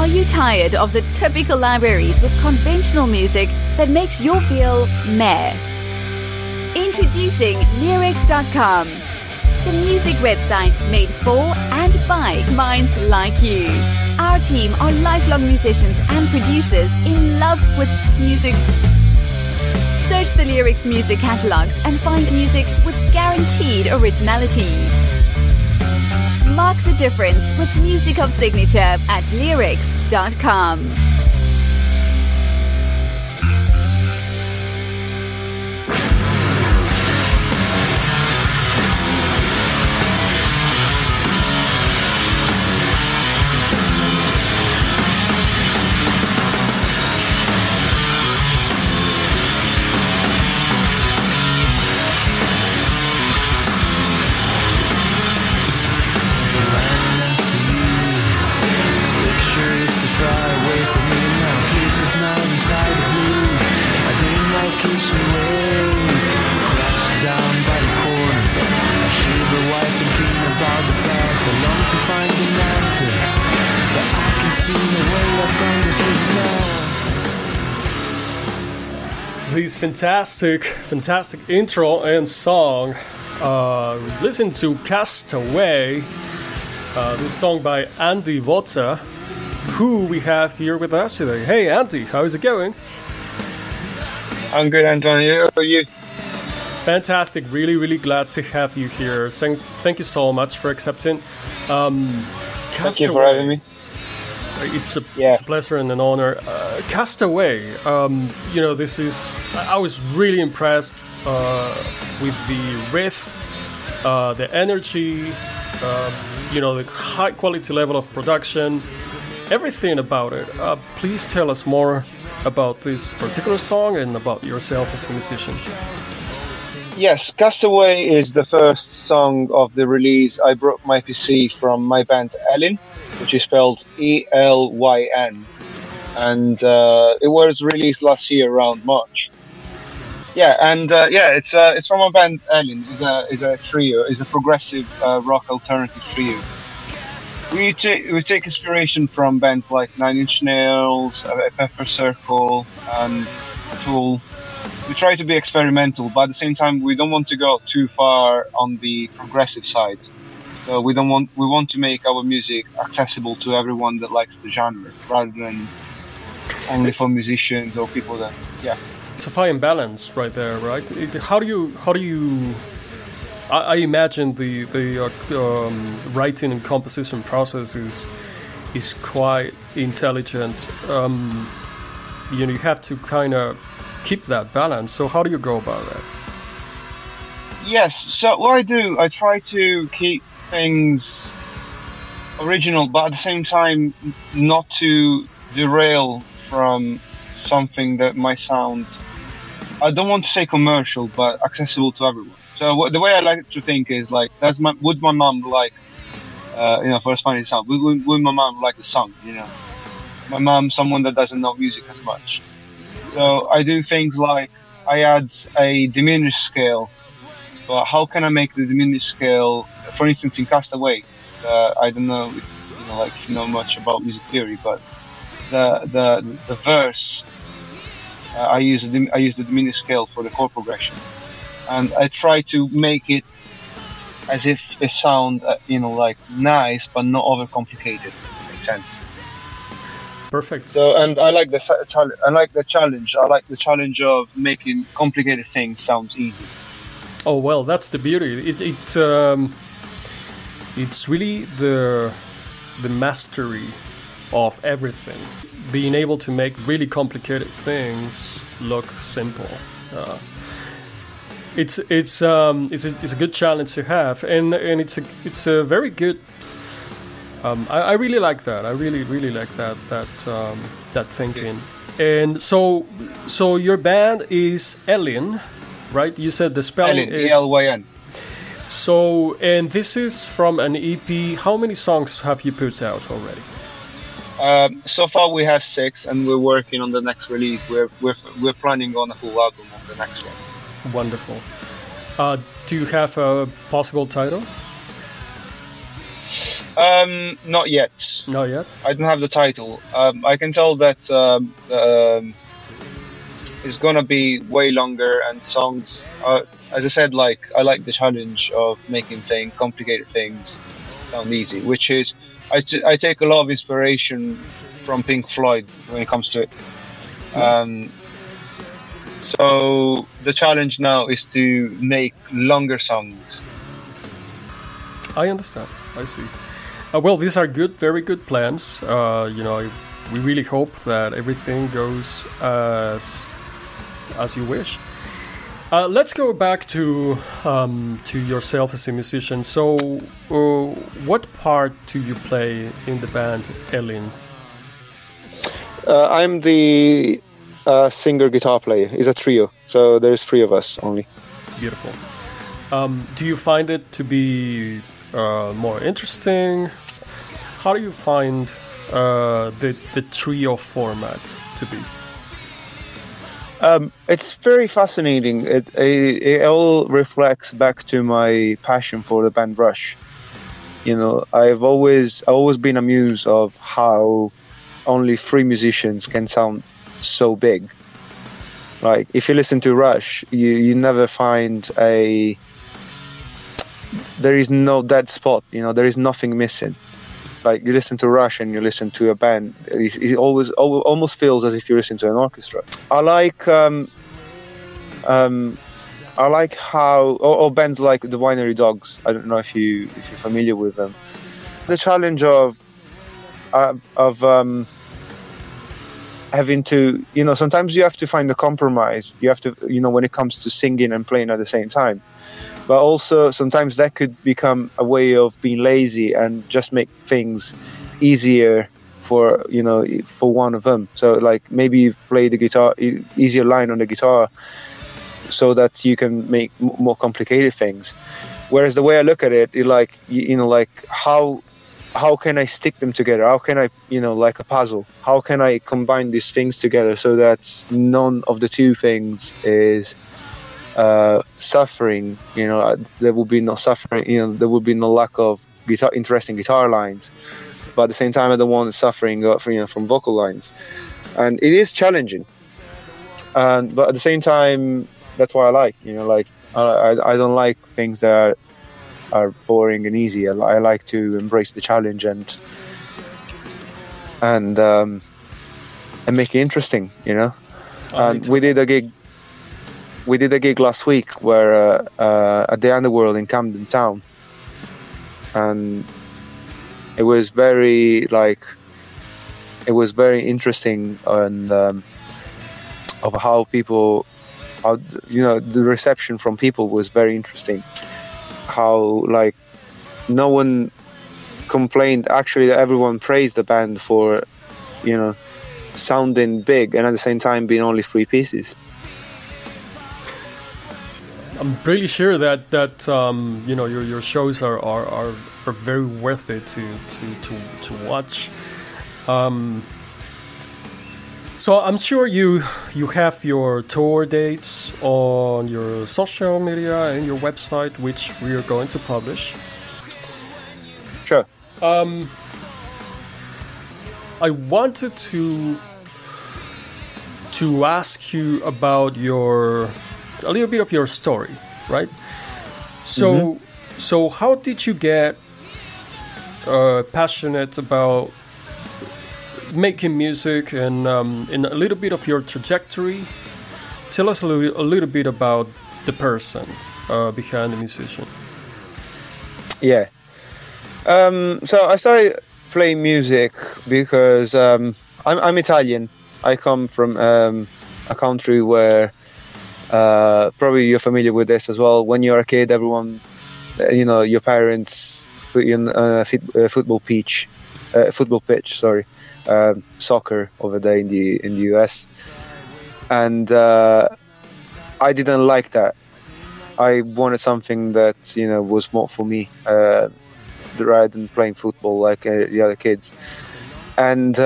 you tired of the typical libraries with conventional music that makes you feel meh? Introducing Leerecs.com, the music website made for and by minds like you. Our team are lifelong musicians and producers in love with music. Search the Leerecs music catalogs and find music with guaranteed originality. Mark the difference with music of signature at Leerecs.com. This fantastic intro and song. Listen to Castaway, this song by Andy Vozza, who we have here with us today. Hey Andy, how is it going? I'm good, Antonio. How are you? Fantastic. Really glad to have you here. Thank you so much for accepting. Thank you for having me. It's a pleasure and an honor. Castaway, this is... I was really impressed with the riff, the energy, the high quality level of production, everything about it. Please tell us more about this particular song and about yourself as a musician. Yes, Castaway is the first song of the release I Broke My PC from my band Elyn, which is spelled E-L-Y-N, and it was released last year around March. It's from our band Elyn. It's a trio. It's a progressive rock alternative trio. We take inspiration from bands like Nine Inch Nails, Pepper Circle, and Tool. We try to be experimental, but at the same time, we don't want to go too far on the progressive side. So we want to make our music accessible to everyone that likes the genre, rather than only for musicians or people that, It's a fine balance right there, right? How do you? I imagine the writing and composition process is quite intelligent. You have to kind of keep that balance. So how do you go about that? Yes. So what I do, I try to keep things original, but at the same time not to derail from something that might sound, I don't want to say commercial, but accessible to everyone. So the way I like to think is like, would my mom like, for a funny sound, would my mom like the song, My mom, someone that doesn't know music as much. So I do things like, I add a diminished scale, but how can I make the diminished scale, for instance, in Castaway, I don't know if you know much about music theory, but the verse, I use the diminished scale for the chord progression, and I try to make it as if it sound nice but not overcomplicated. Makes sense. Perfect. So, and I like the challenge. I like the challenge of making complicated things sound easy. Oh well, that's the beauty. It's really the mastery of everything. Being able to make really complicated things look simple. It's a good challenge to have, and it's a very good. I really like that. I really like that thinking. And so your band is Elyn, right? You said the spelling is E-L-Y-N. So, and this is from an EP. How many songs have you put out already? So far we have 6, and we're working on the next release. We're planning on a full album on the next one. Wonderful. Do you have a possible title? Not yet. Not yet? I don't have the title. I can tell that it's gonna be way longer, and songs. As I said, like I like the challenge of making complicated things sound easy, which is I take a lot of inspiration from Pink Floyd when it comes to it. Nice. So the challenge now is to make longer songs. I understand. I see. Well, these are very good plans. We really hope that everything goes as you wish. Let's go back to yourself as a musician. So, what part do you play in the band, Elyn? I'm the singer guitar player. It's a trio, so there's 3 of us only. Beautiful. Do you find it to be more interesting? How do you find the trio format to be? It's very fascinating. It all reflects back to my passion for the band Rush. I've always been amused of how only 3 musicians can sound so big. Like if you listen to Rush, you never find there is no dead spot. There is nothing missing. Like you listen to Rush and you listen to a band, it almost feels as if you listen to an orchestra. I like how bands like the Winery Dogs. I don't know if you're familiar with them. The challenge of having to, sometimes you have to find a compromise. You have to, when it comes to singing and playing at the same time. But also sometimes that could become a way of being lazy and just make things easier for one of them. So like maybe you play the guitar, easier line on the guitar so that you can make more complicated things. Whereas the way I look at it, like how can I stick them together? How can I, like a puzzle, how can I combine these things together so that none of the 2 things is suffering? There will be no suffering. There will be no lack of interesting guitar lines, but at the same time, I don't want suffering from vocal lines, and it is challenging. But at the same time, that's why I like. I don't like things that are boring and easy. I like to embrace the challenge and make it interesting. And we did a gig. We did a gig last week where at the Underworld in Camden Town, and it was very interesting and of how the reception from people was very interesting. How no one complained. Actually, everyone praised the band for sounding big and at the same time being only 3 pieces. I'm pretty sure that your shows are very worth it to watch. So I'm sure you have your tour dates on your social media and your website, which we are going to publish. Sure. I wanted to ask you about a little bit of your story, right? So, So how did you get passionate about making music and in a little bit of your trajectory? Tell us a little bit about the person behind the musician. Yeah. So I started playing music because I'm Italian. I come from a country where probably you're familiar with this as well. When you're a kid, everyone, your parents put you in a football pitch, soccer over there in the US, and I didn't like that. I wanted something that was more for me, rather than playing football like the other kids. And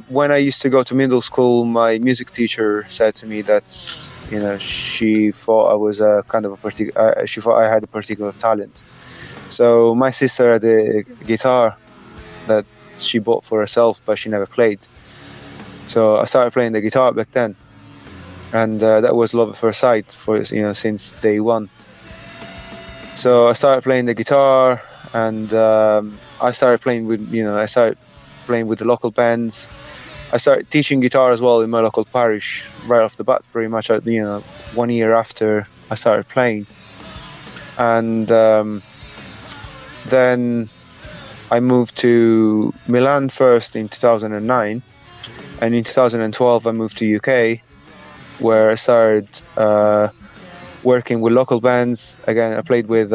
when I used to go to middle school, my music teacher said to me that she thought I was she thought I had a particular talent. So my sister had a guitar that she bought for herself, but she never played. So I started playing the guitar back then, and that was love at first sight for since day one. So I started playing the guitar, and I started playing with the local bands. I started teaching guitar as well in my local parish right off the bat, pretty much 1 year after I started playing. And then I moved to Milan first in 2009, and in 2012 I moved to UK, where I started working with local bands. Again, I played with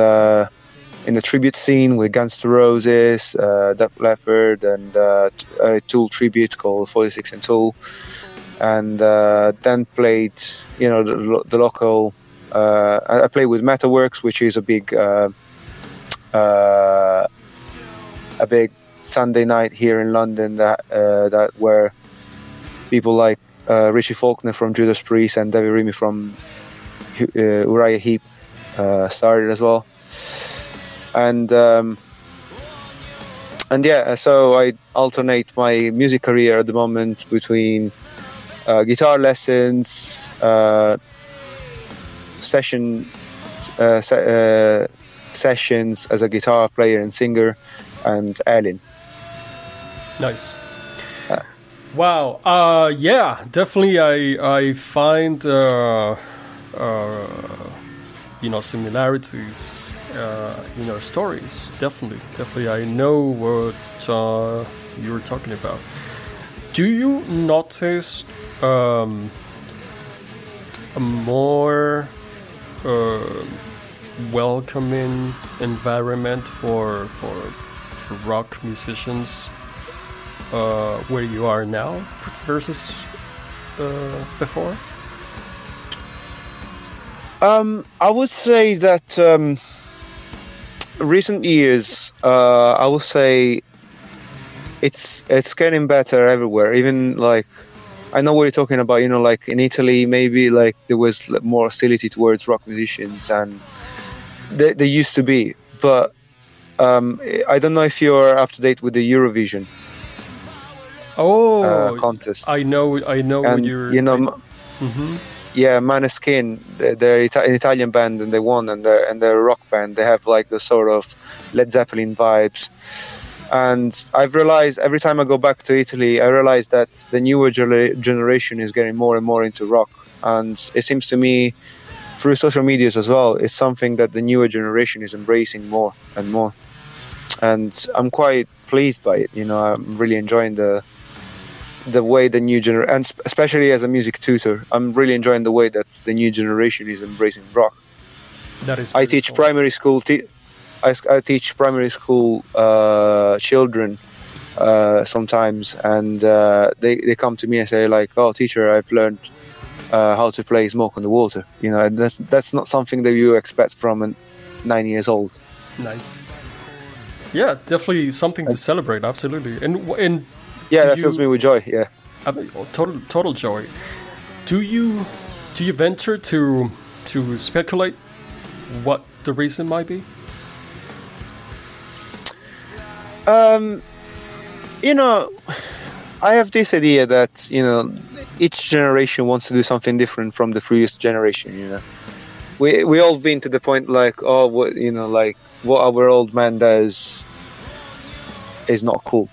in the tribute scene with Guns N' Roses, Def Leppard, and a Tool tribute called 46 and Tool, and then played the local. I played with Metalworks, which is a big Sunday night here in London that where people like Richie Faulkner from Judas Priest and David Remy from Uriah Heep started as well. And yeah, so I alternate my music career at the moment between guitar lessons, sessions as a guitar player and singer, and Elyn. Nice. Wow. Yeah, definitely. I find similarities in our stories. Definitely. I know what you were talking about. Do you notice a more welcoming environment for rock musicians where you are now versus before? I would say that recent years, I would say it's getting better everywhere. Even like, I know what you're talking about. Like in Italy, maybe like there was more hostility towards rock musicians, and there used to be. But I don't know if you're up to date with the Eurovision contest. I know. And, what you're. Mm-hmm. Yeah, Maneskin, they're an Italian band, and they won, and they're a rock band. They have like the sort of Led Zeppelin vibes. And I've realized every time I go back to Italy, I realize that the newer generation is getting more and more into rock. And it seems to me, through social medias as well, it's something that the newer generation is embracing more and more. And I'm quite pleased by it. I'm really enjoying the way the new generation, and especially as a music tutor, I'm really enjoying the way that the new generation is embracing rock. That is. I teach primary school. I teach primary school children sometimes, and they come to me and say like, "Oh, teacher, I've learned how to play Smoke on the Water." That's not something that you expect from a 9 years old. Nice. Yeah, definitely something to celebrate. Absolutely, and. Yeah, that fills me with joy. Yeah, total joy. Do you venture to speculate what the reason might be? I have this idea that each generation wants to do something different from the previous generation. We all been to the point like, oh, what our old man does is not cool.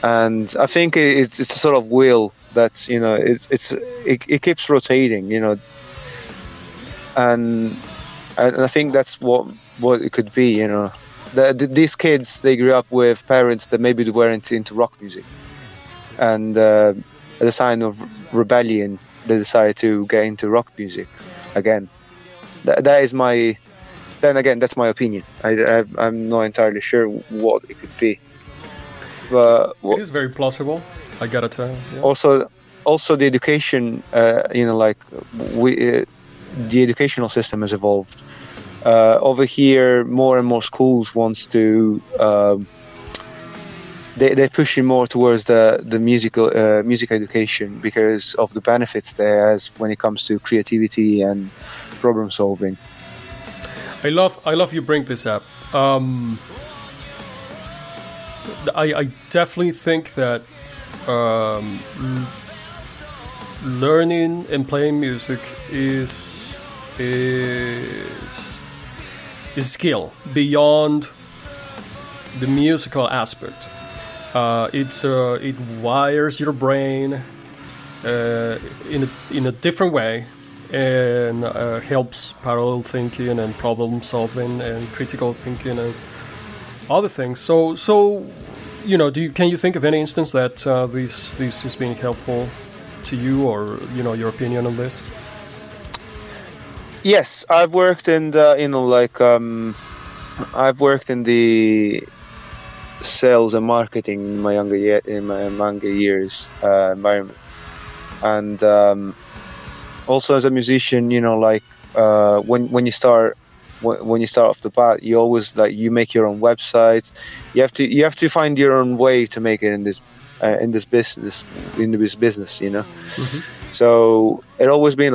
And I think it's a sort of wheel that it keeps rotating, and I think that's what it could be, These kids, they grew up with parents that maybe weren't into rock music, and as a sign of rebellion, they decided to get into rock music again. That is my. Then again, that's my opinion. I'm not entirely sure what it could be. But it is very plausible, I gotta tell you. Yeah. Also the education, the educational system has evolved. Over here, more and more schools wants to. They're pushing more towards the music education because of the benefits there has when it comes to creativity and problem solving. I love you bring this up. I definitely think that learning and playing music is skill beyond the musical aspect. It wires your brain in a different way, and helps parallel thinking and problem solving and critical thinking and other things. So can you think of any instance that this is being helpful to you, or your opinion on this? Yes, I've worked in the I've worked in the sales and marketing in my younger years environment, and also as a musician, when you start off the bat, you always you make your own website. You have to find your own way to make it in this business. Mm-hmm. So it always been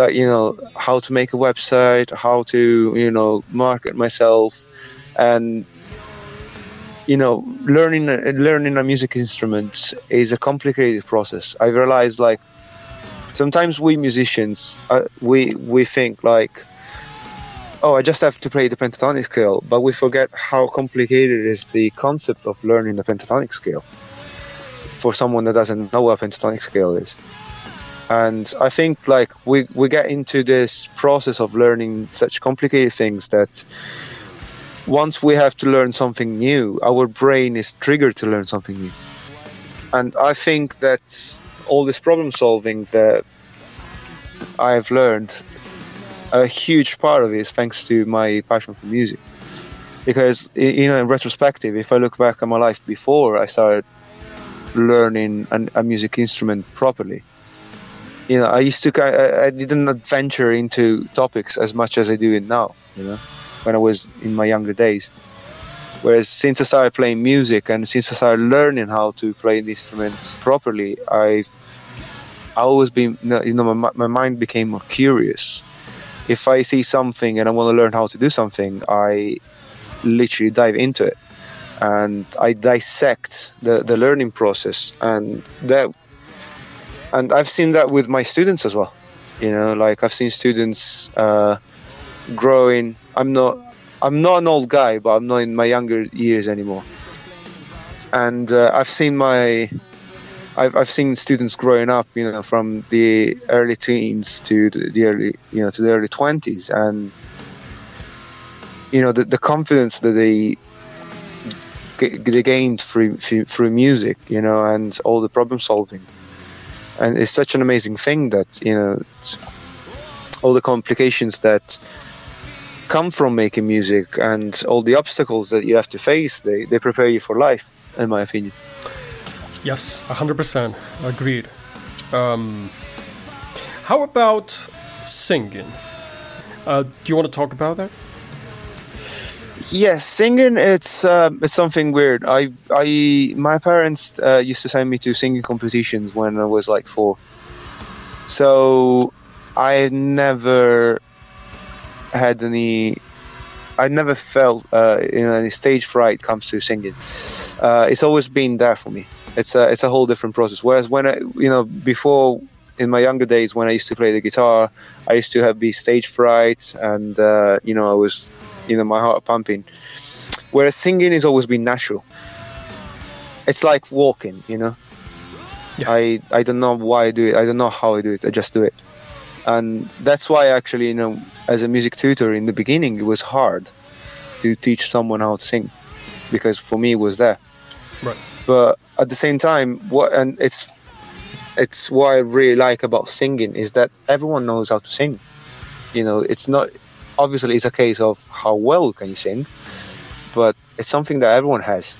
how to make a website, how to market myself, and learning a music instrument is a complicated process. I realized sometimes we musicians we think oh, I just have to play the pentatonic scale, but we forget how complicated is the concept of learning the pentatonic scale for someone that doesn't know what a pentatonic scale is. And I think we get into this process of learning such complicated things that once we have to learn something new, our brain is triggered to learn something new. And I think that all this problem solving that I've learned, a huge part of it is thanks to my passion for music. Because in retrospective, if I look back at my life before I started learning a music instrument properly, I didn't adventure into topics as much as I do it now, when I was in my younger days. Whereas since I started playing music and since I started learning how to play the instruments properly, I've always been, my mind became more curious. If I see something and I want to learn how to do something, I literally dive into it and I dissect the learning process, and I've seen that with my students as well. I've seen students growing. I'm not an old guy, but I'm not in my younger years anymore. And I've seen students growing up, from the early teens to the early 20s, and the confidence that they gained through music, and all the problem solving. And it's such an amazing thing that all the complications that come from making music and all the obstacles that you have to face, they prepare you for life, in my opinion. Yes, 100% agreed. How about singing? Do you want to talk about that? Yes, singing. It's something weird. My parents used to send me to singing competitions when I was 4. So I never had any. I never felt any stage fright comes to singing. It's always been there for me. It's a whole different process. Whereas when before, in my younger days when I used to play the guitar, I used to have these stage fright, and I was my heart pumping. Whereas singing has always been natural. It's like walking, Yeah. I don't know why I do it. I don't know how I do it. I just do it. And that's why actually, as a music tutor in the beginning, it was hard to teach someone how to sing, because for me it was there. Right. But at the same time, it's what I really like about singing is that everyone knows how to sing. It's not, obviously it's a case of how well can you sing, but it's something that everyone has.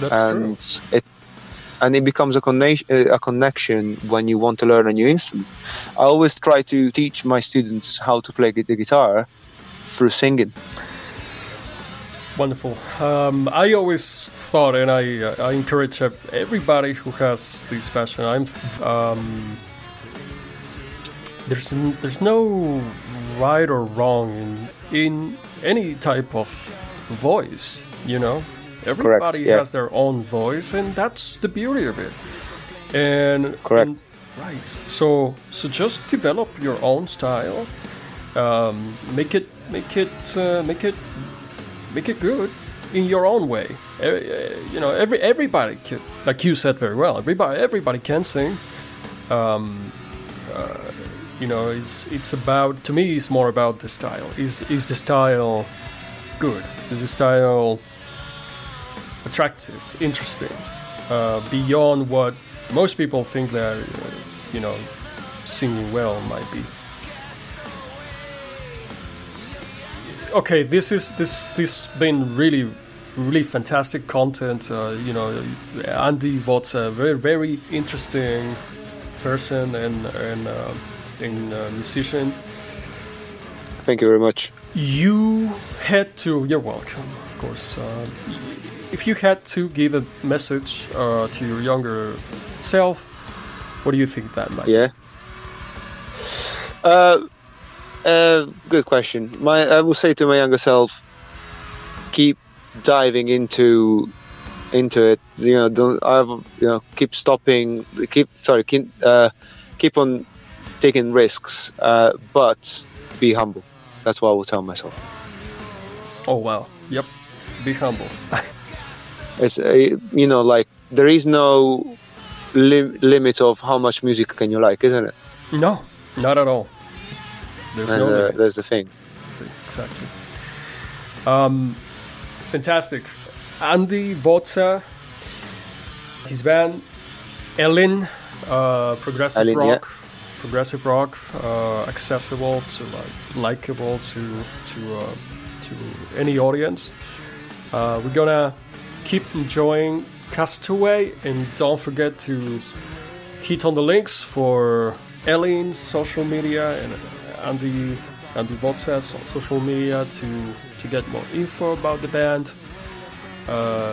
That's true. And it becomes a connection when you want to learn a new instrument. I always try to teach my students how to play the guitar through singing. Wonderful. I always thought, and I encourage everybody who has this passion. There's no right or wrong in any type of voice, everybody has their own voice, and that's the beauty of it. And right. So just develop your own style. Make it good in your own way. You know, everybody can, like you said very well. Everybody can sing. You know, it's about, to me, it's more about the style. Is the style good? Is the style attractive, interesting, beyond what most people think that you know, singing well might be? Okay, this been really fantastic content. You know, Andy Vozza, very interesting person and musician. Thank you very much. You're welcome, of course. If you had to give a message to your younger self, what do you think that might be? Good question. I will say to my younger self, keep diving into it. You know, keep on taking risks, but be humble. That's what I will tell myself. Oh wow! Yep, be humble. It's you know, like there is no limit of how much music can you like, isn't it? No, not at all. There's the thing. Exactly. Fantastic. Andy Vozza, his band Elyn, progressive rock, accessible to likable to any audience. We're gonna keep enjoying Castaway, and don't forget to hit on the links for Elyn's social media and Andy Vozza's social media to get more info about the band.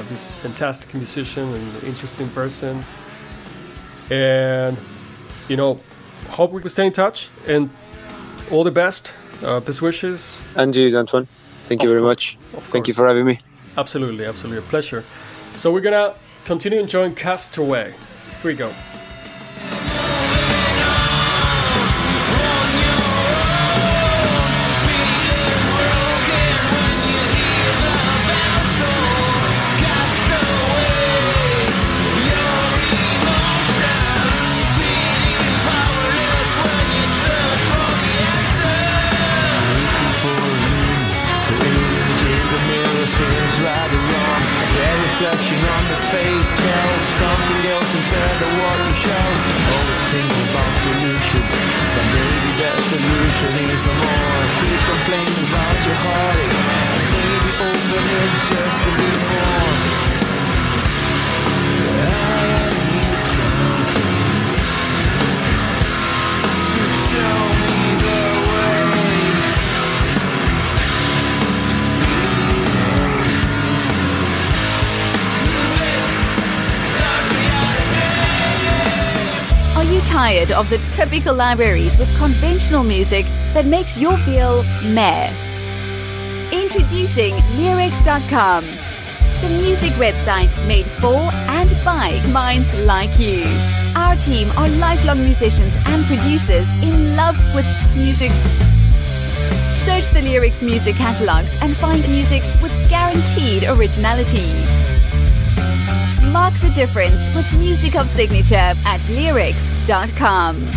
This fantastic musician and interesting person, and you know, hope we can stay in touch, and all the best. Best wishes. And you, Antoine. Thank you very much. Thank you for having me. Absolutely, a pleasure. So we're gonna continue enjoying Castaway. Here we go. Reflection on the face tells something else instead of what you show. Always thinking about solutions, but maybe that solution is no more. Keep complaining about your heartache, and maybe open it just a bit more. I need something to show me the way. Are you tired of the typical libraries with conventional music that makes you feel meh? Introducing Leerecs.com, the music website made for and by minds like you. Our team are lifelong musicians and producers in love with music. Search the Leerecs music catalogs and find music with guaranteed originality. Mark the difference with music of signature at Leerecs.com.